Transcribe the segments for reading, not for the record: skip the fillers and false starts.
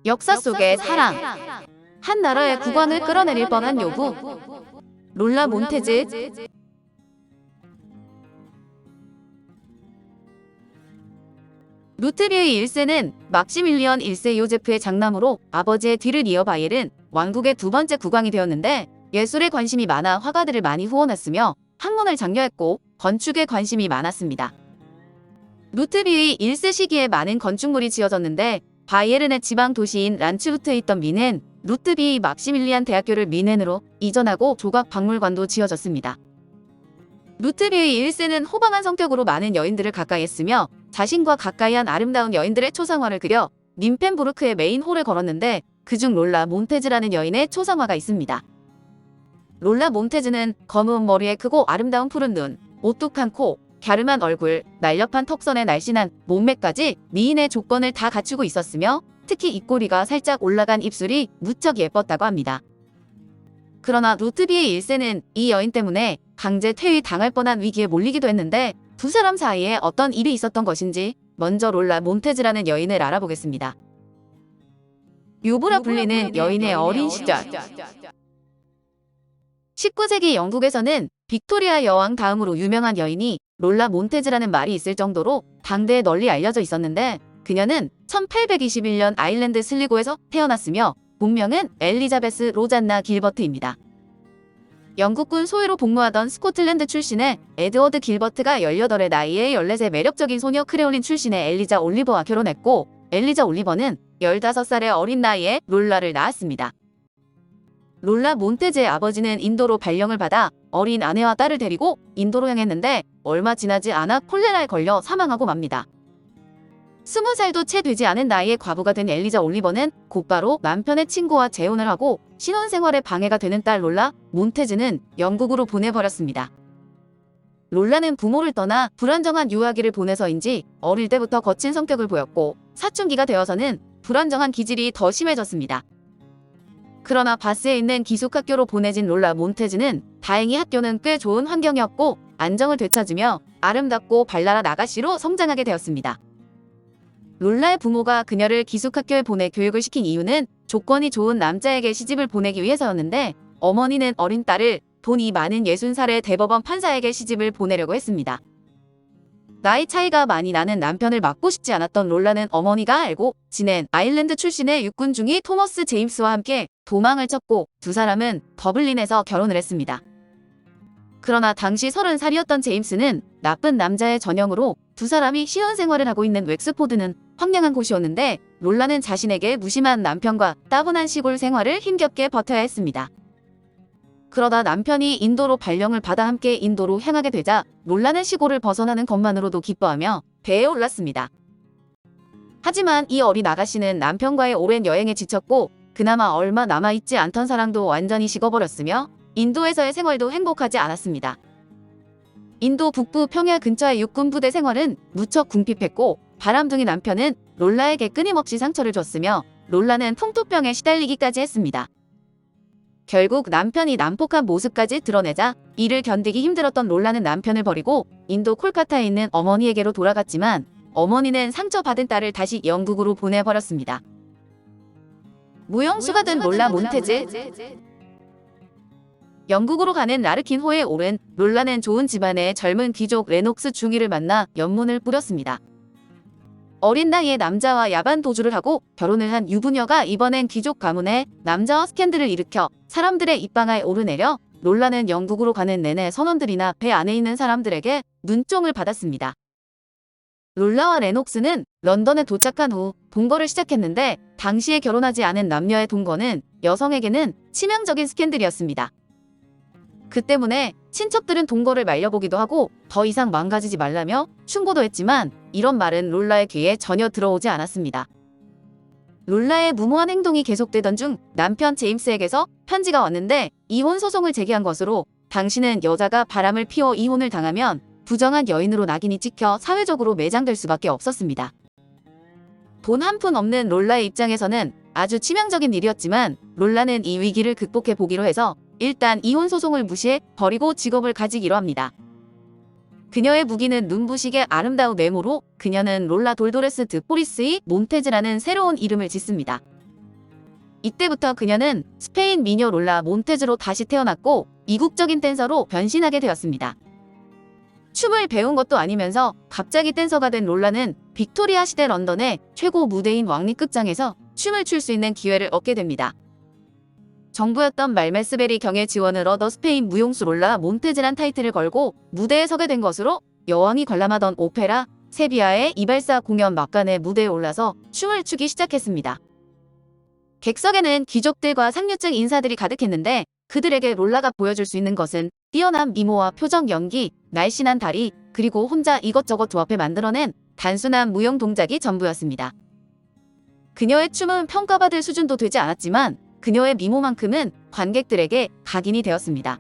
역사 속의 사랑. 한 나라의 국왕을 끌어내릴 뻔한 요부. 롤라 몬테즈. 루트비의 1세는 막시밀리언 1세 요제프의 장남으로 아버지의 뒤를 이어 바이에른 왕국의 두 번째 국왕이 되었는데, 예술에 관심이 많아 화가들을 많이 후원했으며 학문을 장려했고 건축에 관심이 많았습니다. 루트비의 1세 시기에 많은 건축물이 지어졌는데, 바이에른의 지방 도시인 란츠후트에 있던 미넨, 루트비의 막시밀리안 대학교를 미넨으로 이전하고 조각 박물관도 지어졌습니다. 루트비의 1세는 호방한 성격으로 많은 여인들을 가까이 했으며 자신과 가까이 한 아름다운 여인들의 초상화를 그려 ним펜부르크의 메인 홀에 걸었는데, 그중 롤라 몬테즈라는 여인의 초상화가 있습니다. 롤라 몬테즈는 검은 머리에 크고 아름다운 푸른 눈, 오뚝한 코, 갸름한 얼굴, 날렵한 턱선에 날씬한 몸매까지 미인의 조건을 다 갖추고 있었으며, 특히 입꼬리가 살짝 올라간 입술이 무척 예뻤다고 합니다. 그러나 루트비의 1세는 이 여인 때문에 강제 퇴위당할 뻔한 위기에 몰리기도 했는데, 두 사람 사이에 어떤 일이 있었던 것인지 먼저 롤라 몬테즈라는 여인을 알아보겠습니다. 요부라 불리는 여인의 어린 시절. 19세기 영국에서는 빅토리아 여왕 다음으로 유명한 여인이 롤라 몬테즈라는 말이 있을 정도로 당대에 널리 알려져 있었는데, 그녀는 1821년 아일랜드 슬리고에서 태어났으며 본명은 엘리자베스 로잔나 길버트입니다. 영국군 소위로 복무하던 스코틀랜드 출신의 에드워드 길버트가 18의 나이에 14세 매력적인 소녀 크레올린 출신의 엘리자 올리버와 결혼했고, 엘리자 올리버는 15살의 어린 나이에 롤라를 낳았습니다. 롤라 몬테즈의 아버지는 인도로 발령을 받아 어린 아내와 딸을 데리고 인도로 향했는데, 얼마 지나지 않아 콜레라에 걸려 사망하고 맙니다. 20살도 채 되지 않은 나이에 과부가 된 엘리자 올리버는 곧바로 남편의 친구와 재혼을 하고 신혼생활에 방해가 되는 딸 롤라 몬테즈는 영국으로 보내버렸습니다. 롤라는 부모를 떠나 불안정한 유아기를 보내서인지 어릴 때부터 거친 성격을 보였고, 사춘기가 되어서는 불안정한 기질이 더 심해졌습니다. 그러나 바스에 있는 기숙학교로 보내진 롤라 몬테즈는 다행히 학교는 꽤 좋은 환경이었고 안정을 되찾으며 아름답고 발랄한 아가씨로 성장하게 되었습니다. 롤라의 부모가 그녀를 기숙학교에 보내 교육을 시킨 이유는 조건이 좋은 남자에게 시집을 보내기 위해서였는데, 어머니는 어린 딸을 돈이 많은 60살의 대법원 판사에게 시집을 보내려고 했습니다. 나이 차이가 많이 나는 남편을 맞고 싶지 않았던 롤라는 어머니가 알고 지낸 아일랜드 출신의 육군 중위 토머스 제임스와 함께 도망을 쳤고, 두 사람은 더블린에서 결혼을 했습니다. 그러나 당시 30살이었던 제임스는 나쁜 남자의 전형으로 두 사람이 시혼생활을 하고 있는 웩스포드는 황량한 곳이었는데, 롤라는 자신에게 무심한 남편과 따분한 시골 생활을 힘겹게 버텨야 했습니다. 그러다 남편이 인도로 발령을 받아 함께 인도로 향하게 되자 롤라는 시골을 벗어나는 것만으로도 기뻐하며 배에 올랐습니다. 하지만 이 어린 아가씨는 남편과의 오랜 여행에 지쳤고 그나마 얼마 남아있지 않던 사랑도 완전히 식어버렸으며 인도에서의 생활도 행복하지 않았습니다. 인도 북부 평야 근처의 육군 부대 생활은 무척 궁핍했고, 바람둥이 남편은 롤라에게 끊임없이 상처를 줬으며 롤라는 풍토병에 시달리기까지 했습니다. 결국 남편이 난폭한 모습까지 드러내자 이를 견디기 힘들었던 롤라는 남편을 버리고 인도 콜카타에 있는 어머니에게로 돌아갔지만, 어머니는 상처받은 딸을 다시 영국으로 보내버렸습니다. 무용수가 된 롤라 몬테즈. 영국으로 가는 라르킨호에 오른 롤라는 좋은 집안의 젊은 귀족 레녹스 중위를 만나 연문을 뿌렸습니다. 어린 나이에 남자와 야반 도주를 하고 결혼을 한 유부녀가 이번엔 귀족 가문에 남자와 스캔들을 일으켜 사람들의 입방아에 오르내려 롤라는 영국으로 가는 내내 선원들이나 배 안에 있는 사람들에게 눈총을 받았습니다. 롤라와 레녹스는 런던에 도착한 후 동거를 시작했는데, 당시에 결혼하지 않은 남녀의 동거는 여성에게는 치명적인 스캔들이었습니다. 그 때문에 친척들은 동거를 말려보기도 하고 더 이상 망가지지 말라며 충고도 했지만, 이런 말은 롤라의 귀에 전혀 들어오지 않았습니다. 롤라의 무모한 행동이 계속되던 중 남편 제임스에게서 편지가 왔는데, 이혼 소송을 제기한 것으로 당신은 여자가 바람을 피워 이혼을 당하면 부정한 여인으로 낙인이 찍혀 사회적으로 매장될 수밖에 없었습니다. 돈 한 푼 없는 롤라의 입장에서는 아주 치명적인 일이었지만, 롤라는 이 위기를 극복해 보기로 해서 일단 이혼 소송을 무시해 버리고 직업을 가지기로 합니다. 그녀의 무기는 눈부시게 아름다운 외모로 그녀는 롤라 돌도레스 드 포리스의 몬테즈라는 새로운 이름을 짓습니다. 이때부터 그녀는 스페인 미녀 롤라 몬테즈로 다시 태어났고 이국적인 댄서로 변신하게 되었습니다. 춤을 배운 것도 아니면서 갑자기 댄서가 된 롤라는 빅토리아 시대 런던의 최고 무대인 왕립극장에서 춤을 출 수 있는 기회를 얻게 됩니다. 정부였던 말메스베리 경의 지원을 얻어 스페인 무용수 롤라 몬테즈란 타이틀을 걸고 무대에 서게 된 것으로 여왕이 관람하던 오페라 세비야의 이발사 공연 막간에 무대에 올라서 춤을 추기 시작했습니다. 객석에는 귀족들과 상류층 인사들이 가득했는데 그들에게 롤라가 보여줄 수 있는 것은 뛰어난 미모와 표정 연기, 날씬한 다리, 그리고 혼자 이것저것 조합해 만들어낸 단순한 무용 동작이 전부였습니다. 그녀의 춤은 평가받을 수준도 되지 않았지만 그녀의 미모만큼은 관객들에게 각인이 되었습니다.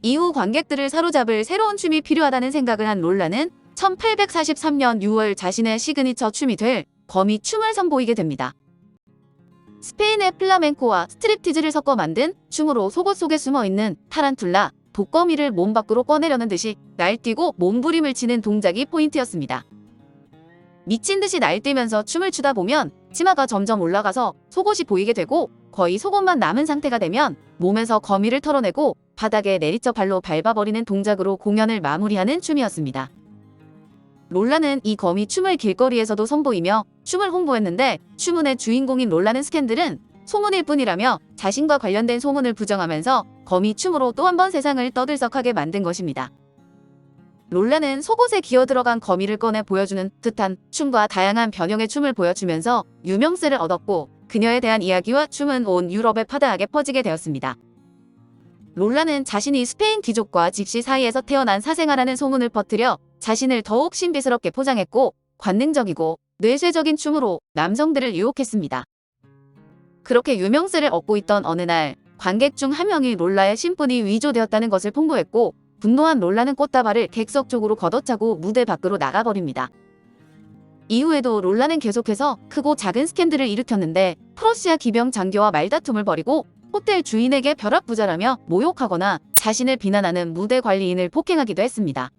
이후 관객들을 사로잡을 새로운 춤이 필요하다는 생각을 한 롤라는 1843년 6월 자신의 시그니처 춤이 될 거미 춤을 선보이게 됩니다. 스페인의 플라멩코와 스트립티즈를 섞어 만든 춤으로 속옷 속에 숨어있는 타란툴라, 독거미를 몸 밖으로 꺼내려는 듯이 날뛰고 몸부림을 치는 동작이 포인트였습니다. 미친 듯이 날뛰면서 춤을 추다 보면 치마가 점점 올라가서 속옷이 보이게 되고 거의 속옷만 남은 상태가 되면 몸에서 거미를 털어내고 바닥에 내리쳐 발로 밟아버리는 동작으로 공연을 마무리하는 춤이었습니다. 롤라는 이 거미 춤을 길거리에서도 선보이며 춤을 홍보했는데 추문의 주인공인 롤라는 스캔들은 소문일 뿐이라며 자신과 관련된 소문을 부정하면서 거미 춤으로 또 한 번 세상을 떠들썩하게 만든 것입니다. 롤라는 속옷에 기어들어간 거미를 꺼내 보여주는 듯한 춤과 다양한 변형의 춤을 보여주면서 유명세를 얻었고 그녀에 대한 이야기와 춤은 온 유럽에 파다하게 퍼지게 되었습니다. 롤라는 자신이 스페인 귀족과 집시 사이에서 태어난 사생아라는 소문을 퍼뜨려 자신을 더욱 신비스럽게 포장했고 관능적이고 뇌쇄적인 춤으로 남성들을 유혹했습니다. 그렇게 유명세를 얻고 있던 어느 날 관객 중 한 명이 롤라의 신분이 위조되었다는 것을 통보했고 분노한 롤라는 꽃다발을 객석 쪽으로 걷어차고 무대 밖으로 나가버립니다. 이후에도 롤라는 계속해서 크고 작은 스캔들을 일으켰는데 프러시아 기병 장교와 말다툼을 벌이고 호텔 주인에게 벼락부자라며 모욕하거나 자신을 비난하는 무대 관리인을 폭행하기도 했습니다.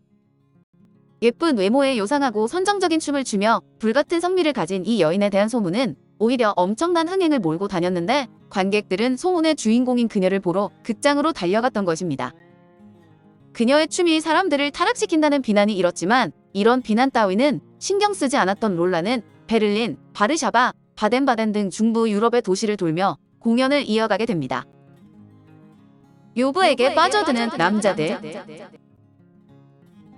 예쁜 외모에 요상하고 선정적인 춤을 추며 불같은 성미를 가진 이 여인에 대한 소문은 오히려 엄청난 흥행을 몰고 다녔는데 관객들은 소문의 주인공인 그녀를 보러 극장으로 달려갔던 것입니다. 그녀의 춤이 사람들을 타락시킨다는 비난이 일었지만 이런 비난 따위는 신경 쓰지 않았던 롤라는 베를린, 바르샤바, 바덴바덴 등 중부 유럽의 도시를 돌며 공연을 이어가게 됩니다. 요브에게 빠져드는 남자들.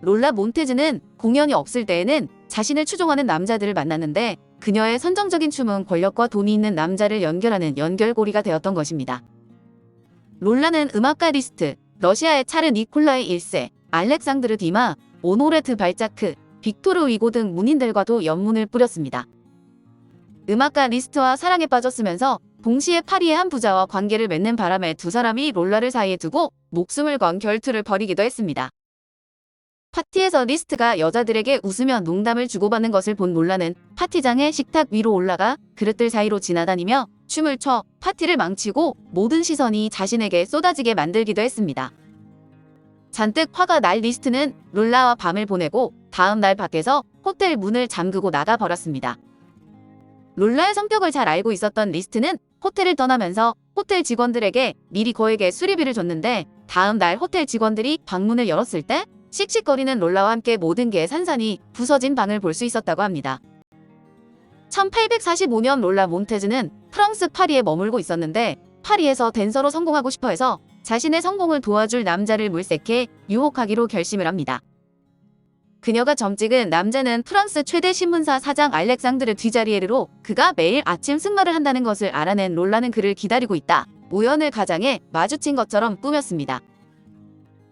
롤라 몬테즈는 공연이 없을 때에는 자신을 추종하는 남자들을 만났는데 그녀의 선정적인 춤은 권력과 돈이 있는 남자를 연결하는 연결고리가 되었던 것입니다. 롤라는 음악가 리스트, 러시아의 차르 니콜라이 1세, 알렉상드르 디마, 오노레트 발자크, 빅토르 위고 등 문인들과도 연문을 뿌렸습니다. 음악가 리스트와 사랑에 빠졌으면서 동시에 파리의 한 부자와 관계를 맺는 바람에 두 사람이 롤라를 사이에 두고 목숨을 건 결투를 벌이기도 했습니다. 파티에서 리스트가 여자들에게 웃으며 농담을 주고받는 것을 본 롤라는 파티장의 식탁 위로 올라가 그릇들 사이로 지나다니며 춤을 춰 파티를 망치고 모든 시선이 자신에게 쏟아지게 만들기도 했습니다. 잔뜩 화가 날 리스트는 롤라와 밤을 보내고 다음 날 밖에서 호텔 문을 잠그고 나가버렸습니다. 롤라의 성격을 잘 알고 있었던 리스트는 호텔을 떠나면서 호텔 직원들에게 미리 거액의 수리비를 줬는데 다음 날 호텔 직원들이 방문을 열었을 때 씩씩거리는 롤라와 함께 모든 게 산산이 부서진 방을 볼 수 있었다고 합니다. 1845년 롤라 몬테즈는 프랑스 파리에 머물고 있었는데 파리에서 댄서로 성공하고 싶어 해서 자신의 성공을 도와줄 남자를 물색해 유혹하기로 결심을 합니다. 그녀가 점찍은 남자는 프랑스 최대 신문사 사장 알렉상드르 뒤자리에르로 그가 매일 아침 승마를 한다는 것을 알아낸 롤라는 그를 기다리고 있다. 우연을 가장해 마주친 것처럼 꾸몄습니다.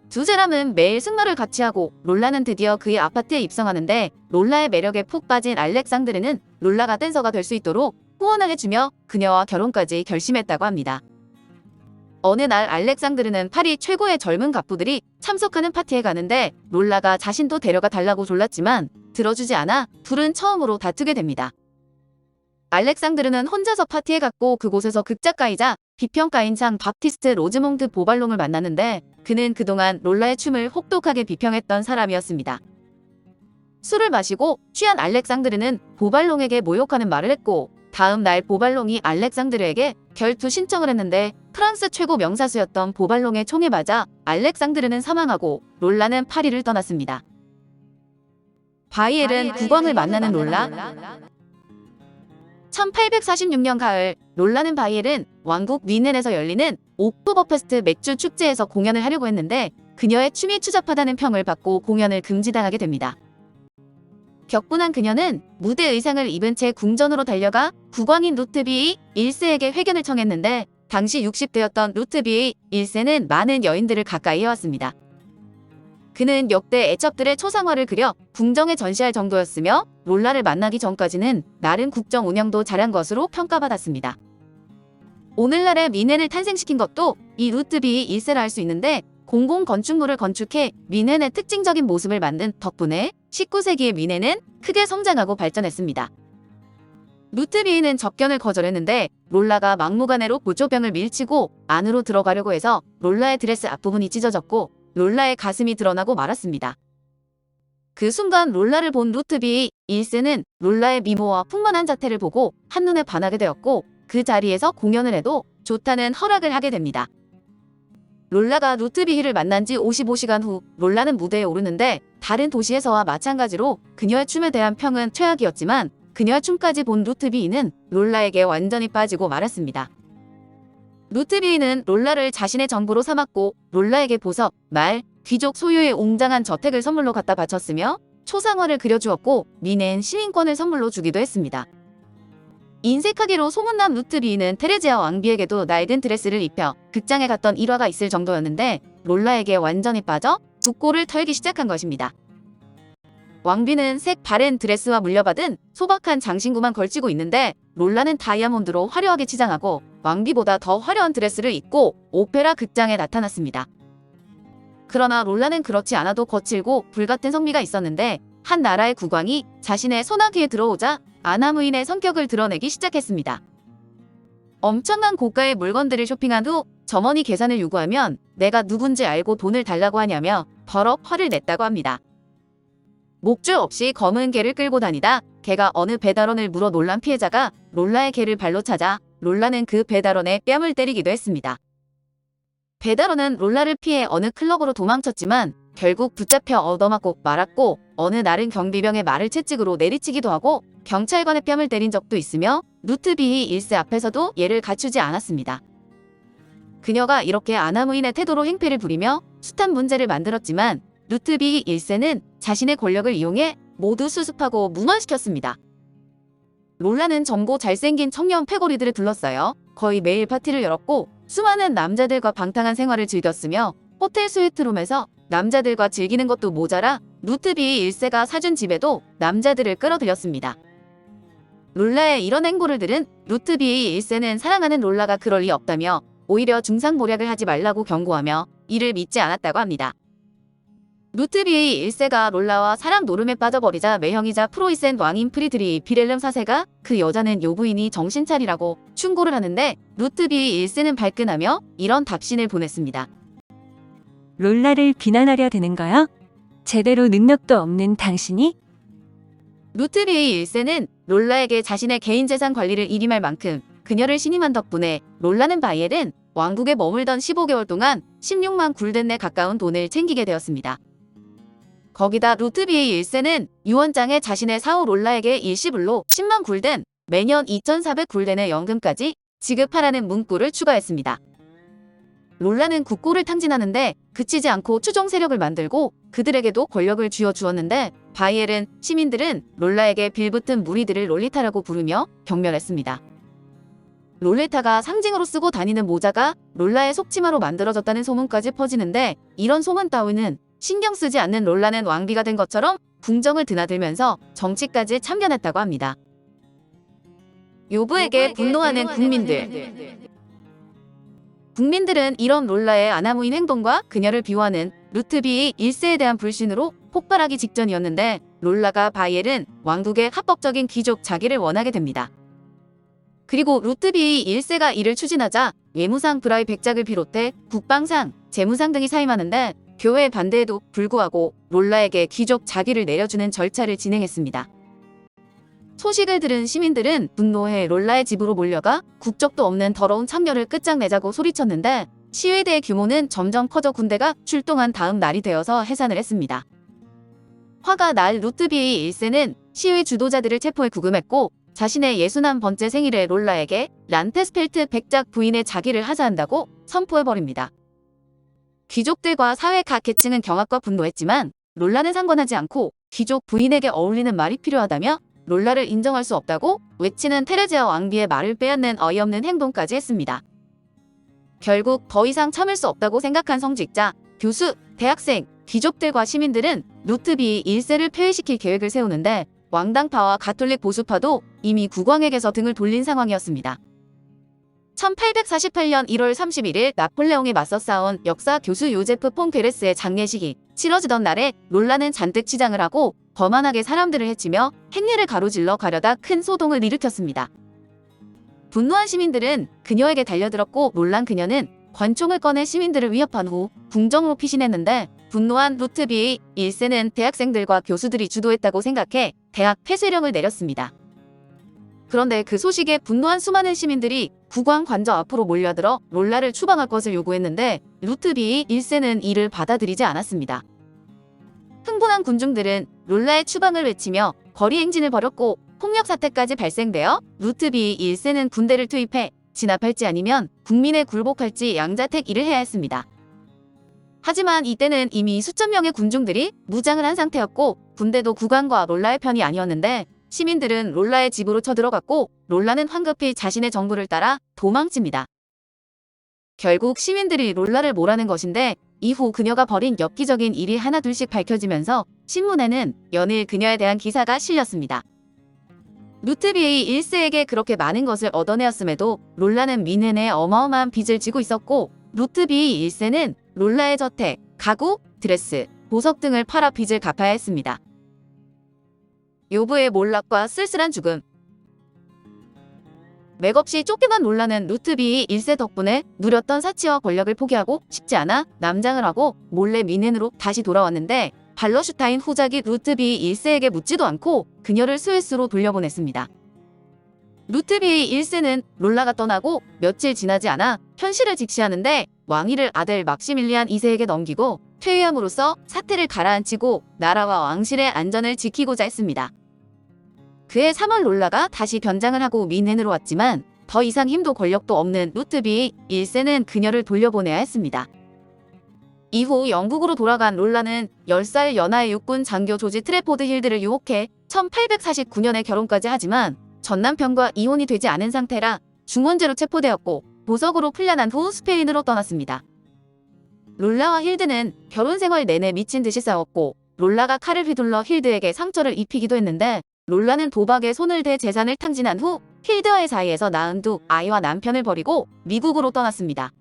두 사람은 매일 승마를 같이 하고 롤라는 드디어 그의 아파트에 입성하는데 롤라의 매력에 푹 빠진 알렉상드르는 롤라가 댄서가 될 수 있도록 후원을 해주며 그녀와 결혼까지 결심했다고 합니다. 어느 날 알렉상드르는 파리 최고의 젊은 갑부들이 참석하는 파티에 가는데 롤라가 자신도 데려가 달라고 졸랐지만 들어주지 않아 둘은 처음으로 다투게 됩니다. 알렉상드르는 혼자서 파티에 갔고 그곳에서 극작가이자 비평가인 장 바티스트 로즈몽드 보발롱을 만났는데 그는 그동안 롤라의 춤을 혹독하게 비평했던 사람이었습니다. 술을 마시고 취한 알렉상드르는 보발롱에게 모욕하는 말을 했고 다음 날 보발롱이 알렉산드르에게 결투 신청을 했는데 프랑스 최고 명사수였던 보발롱의 총에 맞아 알렉산드르는 사망하고 롤라는 파리를 떠났습니다. 바이엘은 국왕을 만나는 롤라. 1846년 가을, 롤라는 바이엘은 왕국 위넨에서 열리는 옥토버페스트 맥주 축제에서 공연을 하려고 했는데 그녀의 춤이 추잡하다는 평을 받고 공연을 금지당하게 됩니다. 격분한 그녀는 무대 의상을 입은 채 궁전으로 달려가 국왕인 루트비이 1세에게 회견을 청했는데 당시 60대였던 루트비이 1세는 많은 여인들을 가까이 해왔습니다. 그는 역대 애첩들의 초상화를 그려 궁정에 전시할 정도였으며 롤라를 만나기 전까지는 나름 국정 운영도 잘한 것으로 평가받았습니다. 오늘날의 미넨을 탄생시킨 것도 이 루트비이 1세라 할 수 있는데 공공 건축물을 건축해 미넨의 특징적인 모습을 만든 덕분에 19세기의 미넨은 크게 성장하고 발전했습니다. 루트비이는 접견을 거절했는데 롤라가 막무가내로 보조병을 밀치고 안으로 들어가려고 해서 롤라의 드레스 앞부분이 찢어졌고 롤라의 가슴이 드러나고 말았습니다. 그 순간 롤라를 본 루트비이 1세는 롤라의 미모와 풍만한 자태를 보고 한눈에 반하게 되었고 그 자리에서 공연을 해도 좋다는 허락을 하게 됩니다. 롤라가 루트비이를 만난 지 55시간 후 롤라는 무대에 오르는데 다른 도시에서와 마찬가지로 그녀의 춤에 대한 평은 최악이었지만 그녀의 춤까지 본 루트비이는 롤라에게 완전히 빠지고 말았습니다. 루트비이는 롤라를 자신의 전부로 삼았고 롤라에게 보석, 말, 귀족 소유의 웅장한 저택을 선물로 갖다 바쳤으며 초상화를 그려주었고 미넨 시민권을 선물로 주기도 했습니다. 인색하기로 소문난 루트비이는 테레지아 왕비에게도 낡은 드레스를 입혀 극장에 갔던 일화가 있을 정도였는데 롤라에게 완전히 빠져 국고를 털기 시작한 것입니다. 왕비는 색 바랜 드레스와 물려받은 소박한 장신구만 걸치고 있는데 롤라는 다이아몬드로 화려하게 치장하고 왕비보다 더 화려한 드레스를 입고 오페라 극장에 나타났습니다. 그러나 롤라는 그렇지 않아도 거칠고 불같은 성미가 있었는데 한 나라의 국왕이 자신의 소나기에 들어오자 아나무인의 성격을 드러내기 시작했습니다. 엄청난 고가의 물건들을 쇼핑한 후 점원이 계산을 요구하면 내가 누군지 알고 돈을 달라고 하냐며 버럭 화를 냈다고 합니다. 목줄 없이 검은 개를 끌고 다니다 개가 어느 배달원을 물어 놀란 피해자가 롤라의 개를 발로 찾아 롤라는 그 배달원의 뺨을 때리기도 했습니다. 배달원은 롤라를 피해 어느 클럽으로 도망쳤지만 결국 붙잡혀 얻어맞고 말았고 어느 날은 경비병의 말을 채찍으로 내리치기도 하고 경찰관의 뺨을 때린 적도 있으며 루트비이 1세 앞에서도 예를 갖추지 않았습니다. 그녀가 이렇게 아나무인의 태도로 행패를 부리며 숱한 문제를 만들었지만 루트비이 1세는 자신의 권력을 이용해 모두 수습하고 무마시켰습니다. 롤라는 젊고 잘생긴 청년 패거리들을 둘러싸여 거의 매일 파티를 열었고 수많은 남자들과 방탕한 생활을 즐겼으며 호텔 스위트룸에서 남자들과 즐기는 것도 모자라 루트비이 1세가 사준 집에도 남자들을 끌어들였습니다. 롤라의 이런 행보를 들은 루트비이 1세는 사랑하는 롤라가 그럴 리 없다며 오히려 중상모략을 하지 말라고 경고하며 이를 믿지 않았다고 합니다. 루트비이 1세가 롤라와 사랑 노름에 빠져버리자 매형이자 프로이센 왕인 프리드리 비렐름 4세가 그 여자는 요부인이 정신 차리라고 충고를 하는데 루트비이 1세는 발끈하며 이런 답신을 보냈습니다. 롤라를 비난하려 드는 거요? 제대로 능력도 없는 당신이? 루트비이 1세는 롤라에게 자신의 개인 재산 관리를 일임할 만큼 그녀를 신임한 덕분에 롤라는 바이엘은 왕국에 머물던 15개월 동안 16만 굴덴에 가까운 돈을 챙기게 되었습니다. 거기다 루트비이 1세는 유언장에 자신의 사후 롤라에게 일시불로 10만 굴덴, 매년 2,400 굴덴의 연금까지 지급하라는 문구를 추가했습니다. 롤라는 국고를 탕진하는데 그치지 않고 추종 세력을 만들고 그들에게도 권력을 쥐어주었는데 바이엘은 시민들은 롤라에게 빌붙은 무리들을 롤리타라고 부르며 경멸했습니다. 롤리타가 상징으로 쓰고 다니는 모자가 롤라의 속치마로 만들어졌다는 소문까지 퍼지는데 이런 소문 따위는 신경 쓰지 않는 롤라는 왕비가 된 것처럼 궁정을 드나들면서 정치까지 참견했다고 합니다. 요부에게 분노하는 국민들. 국민들은 이런 롤라의 아나무인 행동과 그녀를 비호하는 루트비이 1세에 대한 불신으로 폭발하기 직전이었는데 롤라가 바이엘은 왕국의 합법적인 귀족 자기를 원하게 됩니다. 그리고 루트비이 1세가 이를 추진하자 외무상 브라이 백작을 비롯해 국방상, 재무상 등이 사임하는데 교회의 반대에도 불구하고 롤라에게 귀족 자기를 내려주는 절차를 진행했습니다. 소식을 들은 시민들은 분노해 롤라의 집으로 몰려가 국적도 없는 더러운 참녀를 끝장내자고 소리쳤는데 시위대의 규모는 점점 커져 군대가 출동한 다음 날이 되어서 해산을 했습니다. 화가 날 루트비에이 1세는 시위 주도자들을 체포해 구금했고 자신의 61번째 생일에 롤라에게 란테스펠트 백작 부인의 자기를 하사한다고 선포해버립니다. 귀족들과 사회 각 계층은 경악과 분노했지만 롤라는 상관하지 않고 귀족 부인에게 어울리는 말이 필요하다며 롤라를 인정할 수 없다고 외치는 테레지아 왕비의 말을 빼앗는 어이없는 행동까지 했습니다. 결국 더 이상 참을 수 없다고 생각한 성직자, 교수, 대학생, 귀족들과 시민들은 루트비에이 1세를 폐위시킬 계획을 세우는데 왕당파와 가톨릭 보수파도 이미 국왕에게서 등을 돌린 상황이었습니다. 1848년 1월 31일 나폴레옹에 맞서 싸운 역사 교수 요제프 폰 괴레스의 장례식이 치러지던 날에 롤라는 잔뜩 치장을 하고 거만하게 사람들을 해치며 행례를 가로질러 가려다 큰 소동을 일으켰습니다. 분노한 시민들은 그녀에게 달려들었고 놀란 그녀는 관총을 꺼내 시민들을 위협한 후 궁정으로 피신했는데 분노한 루트비에이 1세는 대학생들과 교수들이 주도했다고 생각해 대학 폐쇄령을 내렸습니다. 그런데 그 소식에 분노한 수많은 시민들이 국왕 관저 앞으로 몰려들어 롤라를 추방할 것을 요구했는데 루트비에이 1세는 이를 받아들이지 않았습니다. 흥분한 군중들은 롤라의 추방을 외치며 거리 행진을 벌였고 폭력 사태까지 발생되어 루트비에이 1세는 군대를 투입해 진압할지 아니면 국민에 굴복할지 양자택일을 해야 했습니다. 하지만 이때는 이미 수천 명의 군중들이 무장을 한 상태였고 군대도 국왕과 롤라의 편이 아니었는데 시민들은 롤라의 집으로 쳐들어갔고 롤라는 황급히 자신의 정부를 따라 도망칩니다. 결국 시민들이 롤라를 몰아낸 것인데 이후 그녀가 벌인 엽기적인 일이 하나둘씩 밝혀지면서 신문에는 연일 그녀에 대한 기사가 실렸습니다. 루트비에이 1세에게 그렇게 많은 것을 얻어내었음에도 롤라는 미네에 어마어마한 빚을 지고 있었고 루트비에이 1세는 롤라의 저택, 가구, 드레스, 보석 등을 팔아 빚을 갚아야 했습니다. 요부의 몰락과 쓸쓸한 죽음. 맥없이 쫓겨난 롤라는 루트비에이 1세 덕분에 누렸던 사치와 권력을 포기하고 싶지 않아 남장을 하고 몰래 미넨으로 다시 돌아왔는데 발러슈타인 후작이 루트비에이 1세에게 묻지도 않고 그녀를 스웨스로 돌려보냈습니다. 루트비에이 1세는 롤라가 떠나고 며칠 지나지 않아 현실을 직시하는데 왕위를 아들 막시밀리안 2세에게 넘기고 퇴위함으로써 사태를 가라앉히고 나라와 왕실의 안전을 지키고자 했습니다. 그해 3월 롤라가 다시 변장을 하고 미넨으로 왔지만 더 이상 힘도 권력도 없는 루트비에이 1세는 그녀를 돌려보내야 했습니다. 이후 영국으로 돌아간 롤라는 10살 연하의 육군 장교 조지 트래포드 힐드를 유혹해 1849년에 결혼까지 하지만 전 남편과 이혼이 되지 않은 상태라 중원죄로 체포되었고 보석으로 풀려난 후 스페인으로 떠났습니다. 롤라와 힐드는 결혼 생활 내내 미친 듯이 싸웠고 롤라가 칼을 휘둘러 힐드에게 상처를 입히기도 했는데 롤라는 도박에 손을 대 재산을 탕진한 후 힐드와의 사이에서 낳은 두 아이와 남편을 버리고 미국으로 떠났습니다.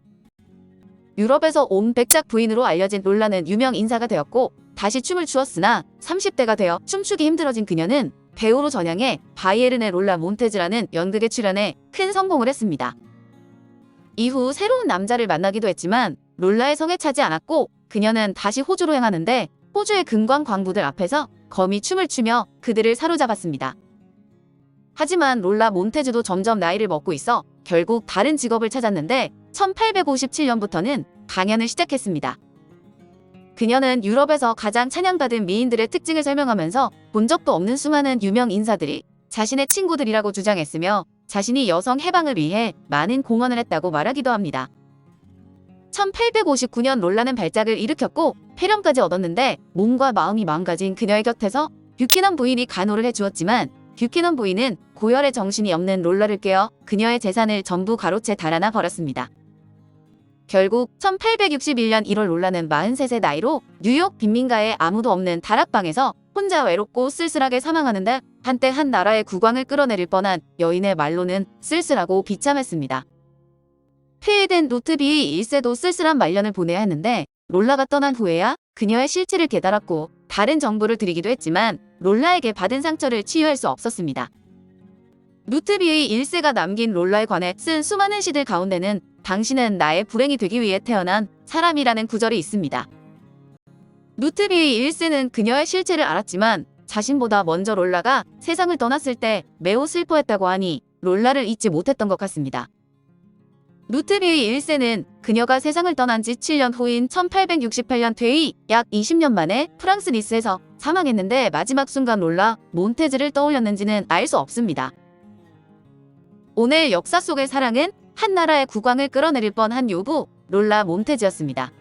유럽에서 온 백작 부인으로 알려진 롤라는 유명 인사가 되었고 다시 춤을 추었으나 30대가 되어 춤추기 힘들어진 그녀는 배우로 전향해 바이에른의 롤라 몬테즈라는 연극에 출연해 큰 성공을 했습니다. 이후 새로운 남자를 만나기도 했지만 롤라의 성에 차지 않았고 그녀는 다시 호주로 향하는데 호주의 금광 광부들 앞에서 거미 춤을 추며 그들을 사로잡았습니다. 하지만 롤라 몬테즈도 점점 나이를 먹고 있어 결국 다른 직업을 찾았는데 1857년부터는 강연을 시작했습니다. 그녀는 유럽에서 가장 찬양받은 미인들의 특징을 설명하면서 본 적도 없는 수많은 유명 인사들이 자신의 친구들이라고 주장했으며 자신이 여성 해방을 위해 많은 공헌을 했다고 말하기도 합니다. 1859년 롤라는 발작을 일으켰고 폐렴까지 얻었는데 몸과 마음이 망가진 그녀의 곁에서 뷰키넌 부인이 간호를 해주었지만 뷰키넌 부인은 고열의 정신이 없는 롤라를 깨어 그녀의 재산을 전부 가로채 달아나 버렸습니다. 결국 1861년 1월 롤라는 43세 나이로 뉴욕 빈민가에 아무도 없는 다락방에서 혼자 외롭고 쓸쓸하게 사망하는데 한때 한 나라의 국왕을 끌어내릴 뻔한 여인의 말로는 쓸쓸하고 비참했습니다. 폐위된 루트비에이 1세도 쓸쓸한 말년을 보내야 했는데 롤라가 떠난 후에야 그녀의 실체를 깨달았고 다른 정보를 드리기도 했지만 롤라에게 받은 상처를 치유할 수 없었습니다. 루트비에이 1세가 남긴 롤라에 관해 쓴 수많은 시들 가운데는 당신은 나의 불행이 되기 위해 태어난 사람이라는 구절이 있습니다. 루트비에이 1세는 그녀의 실체를 알았지만 자신보다 먼저 롤라가 세상을 떠났을 때 매우 슬퍼했다고 하니 롤라를 잊지 못했던 것 같습니다. 루트비의 1세는 그녀가 세상을 떠난 지 7년 후인 1868년 퇴위 약 20년 만에 프랑스 니스에서 사망했는데 마지막 순간 롤라 몬테즈를 떠올렸는지는 알 수 없습니다. 오늘 역사 속의 사랑은 한 나라의 국왕을 끌어내릴 뻔한 요부 롤라 몬테즈였습니다.